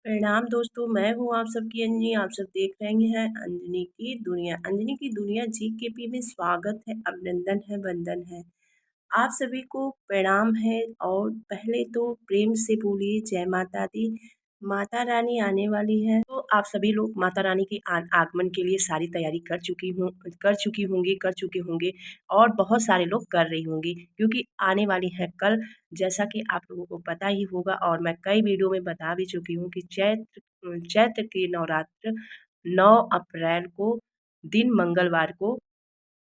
प्रणाम दोस्तों, मैं हूँ आप सबकी अंजनी। आप सब देख रहे हैं अंजनी की दुनिया। अंजनी की दुनिया जीकेपी में स्वागत है, अभिनंदन है, वंदन है। आप सभी को प्रणाम है। और पहले तो प्रेम से बोलिए जय माता दी। माता रानी आने वाली है, तो आप सभी लोग माता रानी के आगमन के लिए सारी तैयारी कर चुके होंगे। और बहुत सारे लोग कर रही होंगी, क्योंकि आने वाली है कल। जैसा कि आप लोगों को पता ही होगा, और मैं कई वीडियो में बता भी चुकी हूँ कि चैत्र के नवरात्र 9 अप्रैल को, दिन मंगलवार को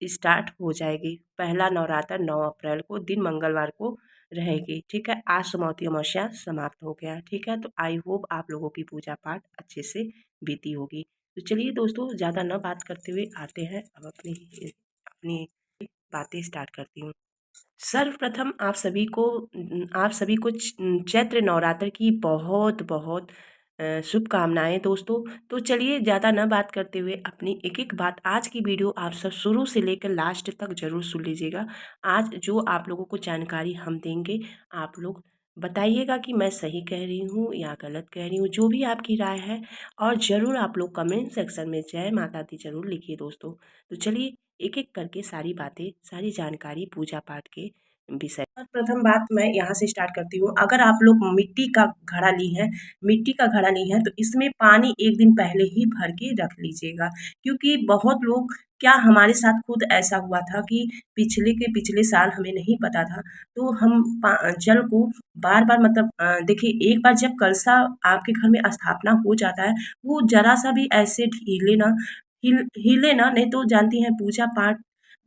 स्टार्ट हो जाएगी। पहला नवरात्र 9 अप्रैल को दिन मंगलवार को रहेगी। ठीक है, आज समाप्ति अमावस्या समाप्त हो गया। ठीक है, तो आई होप आप लोगों की पूजा पाठ अच्छे से बीती होगी। तो चलिए दोस्तों, ज़्यादा न बात करते हुए आते हैं अब अपनी अपनी बातें स्टार्ट करती हूँ। सर्वप्रथम आप सभी को चैत्र नवरात्र की बहुत बहुत शुभकामनाएं दोस्तों। तो चलिए ज़्यादा न बात करते हुए अपनी एक एक बात, आज की वीडियो आप सब शुरू से लेकर लास्ट तक ज़रूर सुन लीजिएगा। आज जो आप लोगों को जानकारी हम देंगे, आप लोग बताइएगा कि मैं सही कह रही हूँ या गलत कह रही हूँ, जो भी आपकी राय है। और ज़रूर आप लोग कमेंट सेक्शन में जय माता दी ज़रूर लिखिए दोस्तों। तो चलिए एक एक करके सारी बातें, सारी जानकारी पूजा पाठ के विषय। प्रथम बात मैं यहाँ से स्टार्ट करती हूँ। अगर आप लोग मिट्टी का घड़ा ली हैं, तो इसमें पानी एक दिन पहले ही भर के रख लीजिएगा। क्योंकि बहुत लोग, क्या हमारे साथ खुद ऐसा हुआ था कि पिछले साल हमें नहीं पता था, तो हम जल को बार बार, मतलब देखिए, एक बार जब कलशा आपके घर में स्थापना हो जाता है, वो जरा सा भी ऐसे हिले ना, नहीं तो जानती हैं पूजा पाठ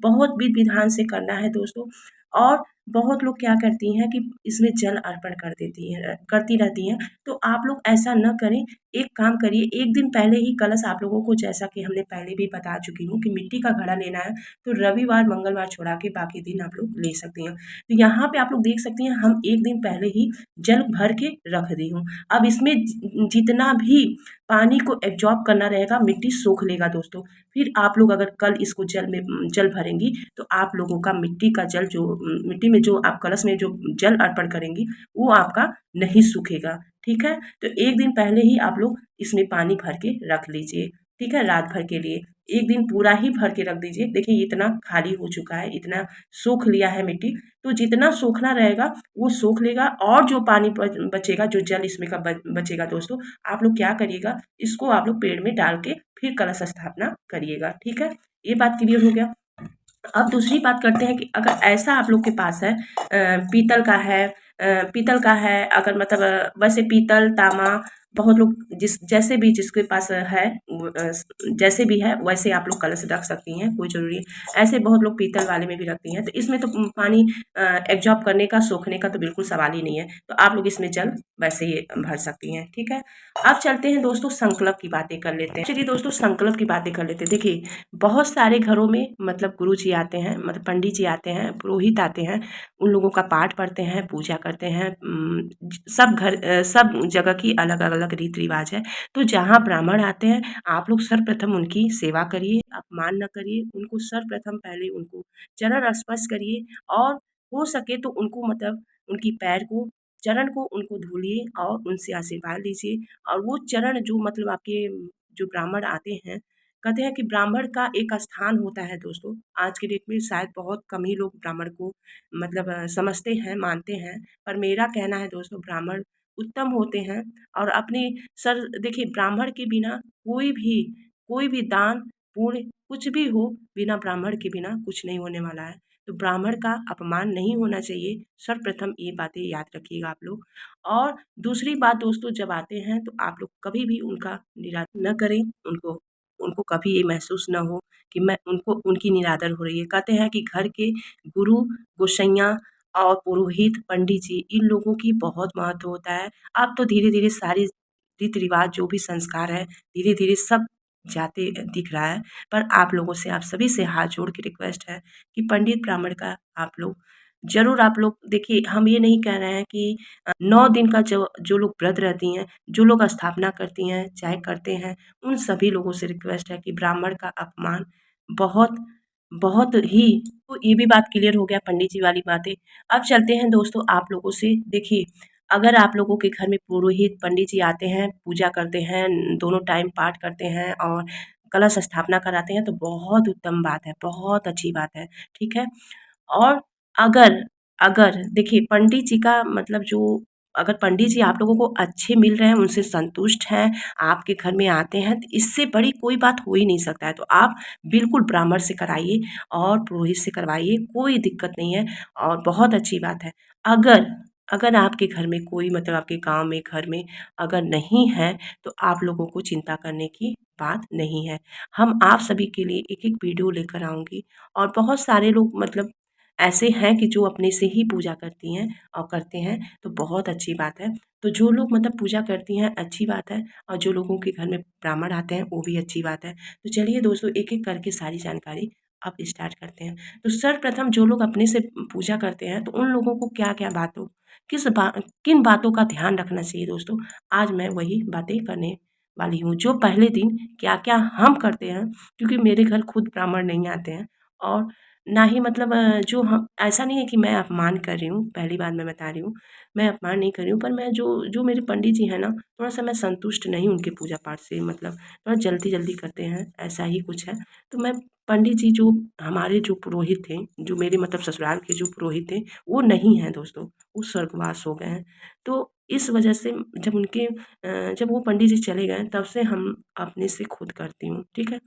बहुत विधि विधान से करना है दोस्तों। और बहुत लोग क्या करती हैं कि इसमें जल अर्पण करती रहती हैं। तो आप लोग ऐसा न करें। एक काम करिए, एक दिन पहले ही कलश, आप लोगों को जैसा कि हमने पहले भी बता चुकी हूँ कि मिट्टी का घड़ा लेना है, तो रविवार मंगलवार छोड़ा के बाकी दिन आप लोग ले सकती हैं। तो यहाँ पे आप लोग देख सकती हैं, हम एक दिन पहले ही जल भर के रख दी हूँ। अब इसमें जितना भी पानी को एब्जॉर्ब करना रहेगा, मिट्टी सोख लेगा दोस्तों। फिर आप लोग अगर कल इसको जल भरेंगी, तो आप लोगों का मिट्टी में जो आप कलश में जो जल अर्पण करेंगी, वो आपका नहीं सूखेगा। ठीक है, तो एक दिन पहले ही आप लोग इसमें पानी भर के रख लीजिए। ठीक है, रात भर के लिए एक दिन पूरा ही भर के रख दीजिए। देखिए इतना खाली हो चुका है, इतना सोख लिया है मिट्टी। तो जितना सोखना रहेगा वो सोख लेगा, और जो पानी बचेगा, जो जल इसमें का बचेगा दोस्तों, आप लोग क्या करिएगा, इसको आप लोग पेड़ में डाल के फिर कलश स्थापना करिएगा। ठीक है, ये बात क्लियर हो गया। अब दूसरी बात करते हैं कि अगर ऐसा आप लोग के पास है, पीतल का है, अगर मतलब वैसे पीतल तामा, बहुत लोग जिसके पास है, जैसे भी है वैसे आप लोग कलश रख सकती हैं, कोई ज़रूरी ऐसे बहुत लोग पीतल वाले में भी रखती हैं। तो इसमें तो पानी एब्जॉर्ब करने का, सोखने का तो बिल्कुल सवाल ही नहीं है। तो आप लोग इसमें जल वैसे ही भर सकती हैं। ठीक है, अब चलते हैं दोस्तों, संकल्प की बातें कर लेते हैं। चलिए दोस्तों, संकल्प की बातें कर लेते हैं। देखिए, बहुत सारे घरों में मतलब गुरु जी आते हैं, मतलब पंडित जी आते हैं, पुरोहित आते हैं, उन लोगों का पाठ पढ़ते हैं, पूजा करते हैं। सब जगह की अलग अलग रीति रिवाज है। तो जहाँ ब्राह्मण आते हैं, आप लोग सर्वप्रथम उनकी सेवा करिए, अपमान न करिए उनको। सर्वप्रथम पहले उनको चरण स्पर्श करिए, और हो सके तो उनको, मतलब उनकी पैर को, चरण को उनको धुलिए और उनसे आशीर्वाद लीजिए। और वो चरण जो, मतलब आपके जो ब्राह्मण आते हैं, कहते हैं कि ब्राह्मण का एक स्थान होता है दोस्तों। आज के डेट में शायद बहुत कम ही लोग ब्राह्मण को मतलब समझते हैं, मानते हैं। पर मेरा कहना है दोस्तों, ब्राह्मण उत्तम होते हैं। और अपने सर, देखिए, ब्राह्मण के बिना कोई भी दान पुण्य कुछ भी हो, बिना ब्राह्मण के बिना कुछ नहीं होने वाला है। तो ब्राह्मण का अपमान नहीं होना चाहिए। सर्वप्रथम ये बातें याद रखिएगा आप लोग। और दूसरी बात दोस्तों, जब आते हैं तो आप लोग कभी भी उनका निरादर न करें। उनको उनको कभी ये महसूस ना हो कि मैं उनकी निरादर हो रही है। कहते हैं कि घर के गुरु, गोसैय्या और पुरोहित, पंडित जी, इन लोगों की बहुत महत्व होता है। अब तो धीरे-धीरे सारी रीति रिवाज, जो भी संस्कार है, धीरे-धीरे सब जाते दिख रहा है। पर आप लोगों से, आप सभी से हाथ जोड़ के रिक्वेस्ट है कि पंडित ब्राह्मण का आप लोग ज़रूर, आप लोग देखिए, हम ये नहीं कह रहे हैं कि 9 दिन का जो जो लोग व्रत रहती हैं, जो लोग स्थापना करती हैं, चाहे करते हैं, उन सभी लोगों से रिक्वेस्ट है कि ब्राह्मण का अपमान बहुत बहुत ही, तो ये भी बात क्लियर हो गया पंडित जी वाली बातें। अब चलते हैं दोस्तों आप लोगों से। देखिए, अगर आप लोगों के घर में पुरोहित पंडित जी आते हैं, पूजा करते हैं, दोनों टाइम पाठ करते हैं और कलश स्थापना कराते हैं तो बहुत उत्तम बात है, बहुत अच्छी बात है, ठीक है? और अगर अगर देखिए पंडित जी का मतलब जो अगर पंडित जी आप लोगों को अच्छे मिल रहे हैं, उनसे संतुष्ट हैं, आपके घर में आते हैं, तो इससे बड़ी कोई बात हो ही नहीं सकता है। तो आप बिल्कुल ब्राह्मण से कराइए और पुरोहित से करवाइए, कोई दिक्कत नहीं है और बहुत अच्छी बात है। अगर अगर आपके घर में कोई मतलब आपके गाँव में, घर में अगर नहीं है, तो आप लोगों को चिंता करने की बात नहीं है। हम आप सभी के लिए एक-एक वीडियो लेकर आऊँगी और बहुत सारे लोग मतलब ऐसे हैं कि जो अपने से ही पूजा करती हैं और करते हैं, तो बहुत अच्छी बात है। तो जो लोग मतलब पूजा करती हैं अच्छी बात है और जो लोगों के घर में ब्राह्मण आते हैं वो भी अच्छी बात है। तो चलिए दोस्तों एक-एक करके सारी जानकारी अब स्टार्ट करते हैं। तो सर्वप्रथम जो लोग अपने से पूजा करते हैं तो उन लोगों को क्या-क्या बातों किस बा किन बातों का ध्यान रखना चाहिए दोस्तों, आज मैं वही बातें करने वाली हूँ। जो पहले दिन क्या-क्या हम करते हैं क्योंकि मेरे घर खुद ब्राह्मण नहीं आते हैं और ना ही मतलब जो हम ऐसा नहीं है कि मैं अपमान कर रही हूँ, पहली बात मैं बता रही हूँ, मैं अपमान नहीं कर रही हूँ पर मैं जो जो मेरे पंडित जी हैं ना, थोड़ा-सा मैं संतुष्ट नहीं हूँ उनके पूजा-पाठ से मतलब थोड़ा जल्दी-जल्दी करते हैं, ऐसा ही कुछ है। तो मैं पंडित जी जो हमारे जो पुरोहित थे, जो मेरे मतलब ससुराल के जो पुरोहित थे, वो नहीं हैं दोस्तों, वो स्वर्गवास हो गए हैं। तो इस वजह से जब वो पंडित जी चले गए, तब से हम अपने से खुद करती हूँ, ठीक है?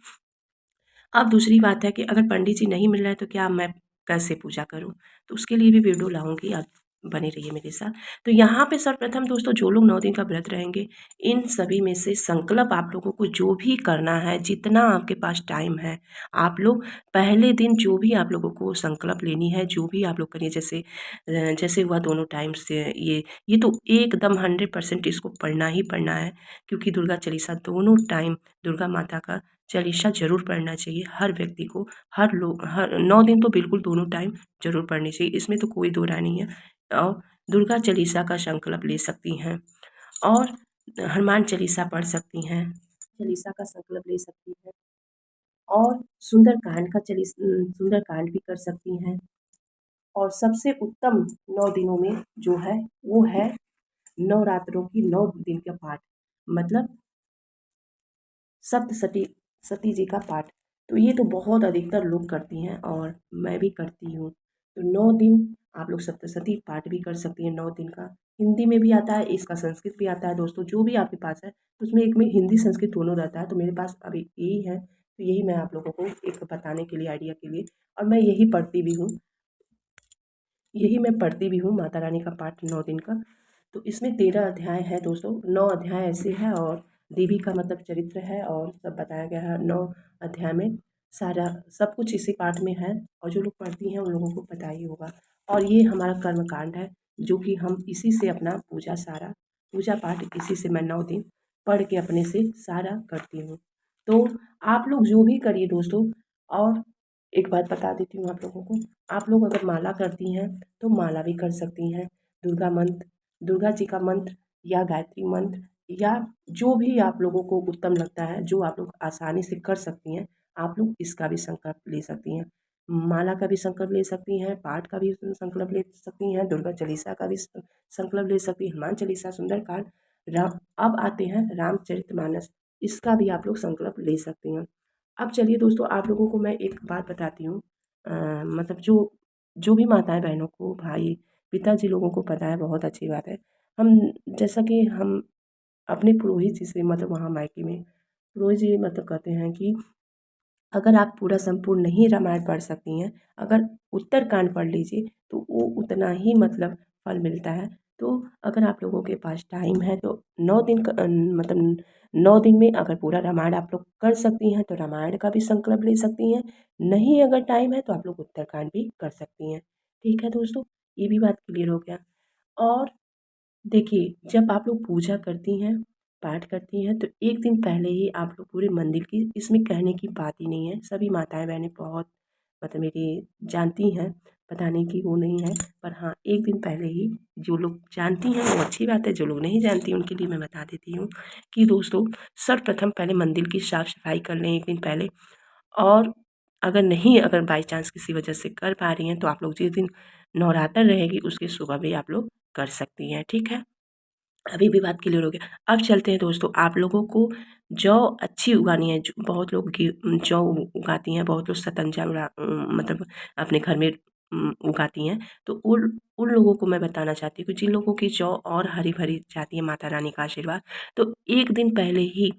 अब दूसरी बात है कि अगर पंडित जी नहीं मिल रहे हैं तो क्या मैं कैसे पूजा करूँ? तो उसके लिए भी वीडियो लाऊँगी, आप बने रहिए मेरे साथ। तो यहाँ पे सर्वप्रथम दोस्तों जो लोग 9 दिन का व्रत रहेंगे, इन सभी में से संकल्प आप लोगों को जो भी करना है, जितना आपके पास टाइम है, आप लोग पहले दिन जो भी आप लोगों को संकल्प लेनी है, जो भी आप लोग करिए जैसे हुआ दोनों टाइम से ये तो एकदम 100% इसको पढ़ना ही पढ़ना है क्योंकि दुर्गा चालीसा दोनों टाइम दुर्गा माता का चालीसा ज़रूर पढ़ना चाहिए हर व्यक्ति को, हर 9 दिन तो बिल्कुल दोनों टाइम ज़रूर पढ़नी चाहिए, इसमें तो कोई दो राय नहीं है। और दुर्गा चालीसा का संकल्प ले सकती हैं और हनुमान चालीसा पढ़ सकती हैं, चालीसा का संकल्प ले सकती हैं और सुंदरकांड भी कर सकती हैं और सबसे उत्तम 9 दिनों में जो है, वो है नवरात्रों की 9 दिन का पाठ मतलब सप्तशती सती जी का पाठ। तो ये तो बहुत अधिकतर लोग करती हैं और मैं भी करती हूँ। तो 9 दिन आप लोग सप्तशती पाठ भी कर सकती हैं 9 दिन का। हिंदी में भी आता है, इसका संस्कृत भी आता है दोस्तों, जो भी आपके पास है। उसमें एक में हिंदी संस्कृत दोनों रहता है, तो मेरे पास अभी यही है। तो यही मैं आप लोगों को एक बताने के लिए आइडिया के लिए और मैं यही पढ़ती भी हूँ। यही मैं पढ़ती भी हूँ माता रानी का पाठ 9 दिन का। तो इसमें 13 अध्याय है दोस्तों, 9 अध्याय ऐसे हैं और देवी का मतलब चरित्र है और सब बताया गया है 9 अध्याय में। सारा सब कुछ इसी पाठ में है और जो लोग पढ़ती हैं उन लोगों को पता ही होगा। और ये हमारा कर्मकांड है जो कि हम इसी से अपना पूजा पाठ इसी से मैं 9 दिन पढ़ के अपने से सारा करती हूँ। तो आप लोग जो भी करिए दोस्तों और एक बात बता देती हूँ आप लोगों को, आप लोग अगर माला करती हैं तो माला भी कर सकती हैं। दुर्गा जी का मंत्र या गायत्री मंत्र या जो भी आप लोगों को उत्तम लगता है, जो आप लोग आसानी से कर सकती हैं, आप लोग इसका भी संकल्प ले सकती हैं। माला का भी संकल्प ले सकती हैं, पाठ का भी संकल्प ले सकती हैं, दुर्गा चालीसा का भी संकल्प ले सकती हैं, हनुमान चालीसा, सुंदरकांड, राम अब आते हैं रामचरितमानस, इसका भी आप लोग संकल्प ले सकती हैं। अब चलिए दोस्तों आप लोगों को मैं एक बात बताती हूँ मतलब जो जो भी माताएँ बहनों को भाई पिताजी लोगों को पता है बहुत अच्छी बात है। हम जैसा कि हम अपने पुरोहित जी से मतलब वहाँ मायके में पुरोहित जी मतलब कहते हैं कि अगर आप पूरा संपूर्ण नहीं रामायण पढ़ सकती हैं, अगर उत्तरकांड पढ़ लीजिए तो वो उतना ही मतलब फल मिलता है। तो अगर आप लोगों के पास टाइम है तो 9 दिन का मतलब 9 दिन में अगर पूरा रामायण आप लोग कर सकती हैं तो रामायण का भी संकल्प ले सकती हैं। नहीं अगर टाइम है तो आप लोग उत्तरकांड भी कर सकती हैं। ठीक है दोस्तों, ये भी बात क्लियर हो गया। और देखिए, जब आप लोग पूजा करती हैं, पाठ करती हैं, तो 1 दिन पहले ही आप लोग पूरे मंदिर की इसमें कहने की बात ही नहीं है, सभी माताएँ-बहनें बहुत मतलब मेरी जानती हैं, बताने की वो नहीं है। पर हाँ, 1 दिन पहले ही जो लोग जानती हैं वो अच्छी बात है, जो लोग नहीं जानती उनके लिए मैं बता देती हूँ कि दोस्तों सर्वप्रथम पहले मंदिर की साफ-सफाई कर लें 1 दिन पहले और अगर बाई चांस किसी वजह से कर पा रही हैं, तो आप लोग जिस दिन नवरात्र रहेगी उसकी सुबह भी आप लोग कर सकती हैं, ठीक है? अभी भी बात क्लियर हो गया। अब चलते हैं दोस्तों, आप लोगों को जौ अच्छी उगानी है। बहुत लोग जौ उगाती हैं, बहुत लोग शतंजा मतलब अपने घर में उगाती हैं। तो उन उन लोगों को मैं बताना चाहती हूँ कि जिन लोगों की जौ और हरी भरी जाती है माता रानी का आशीर्वाद, तो एक दिन पहले ही,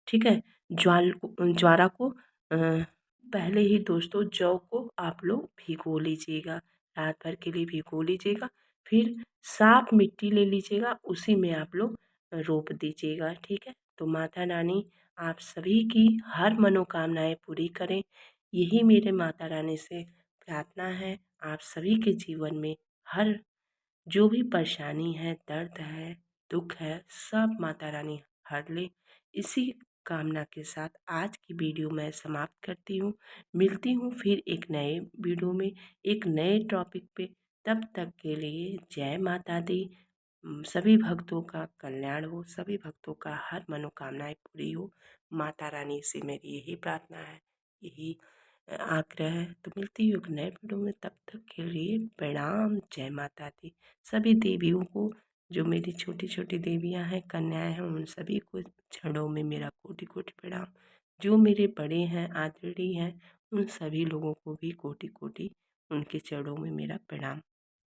ठीक है, ज्वारा को पहले ही दोस्तों जौ को आप लोग भिगो लीजिएगा, रात भर के लिए भिगो लीजिएगा। फिर साफ मिट्टी ले लीजिएगा, उसी में आप लोग रोप दीजिएगा, ठीक है। तो माता रानी आप सभी की हर मनोकामनाएं पूरी करें, यही मेरे माता रानी से प्रार्थना है। आप सभी के जीवन में हर जो भी परेशानी है, दर्द है, दुख है, सब माता रानी हर ले। इसी कामना के साथ आज की वीडियो मैं समाप्त करती हूँ। मिलती हूँ फिर एक नए वीडियो में, एक नए टॉपिक पे। तब तक के लिए जय माता दी। सभी भक्तों का कल्याण हो, सभी भक्तों का हर मनोकामनाएं पूरी हो। माता रानी से मेरी यही प्रार्थना है, यही आग्रह है। तो मिलती हूँ एक नए वीडियो में, तब तक के लिए प्रणाम, जय माता दी। सभी देवियों को, जो मेरी छोटी छोटी देवियाँ हैं, कन्याएं हैं, उन सभी को चरणों में मेरा कोटि कोटि प्रणाम। जो मेरे बड़े हैं, आदरणीय हैं, उन सभी लोगों को भी कोटि कोटि उनके चरणों में मेरा प्रणाम।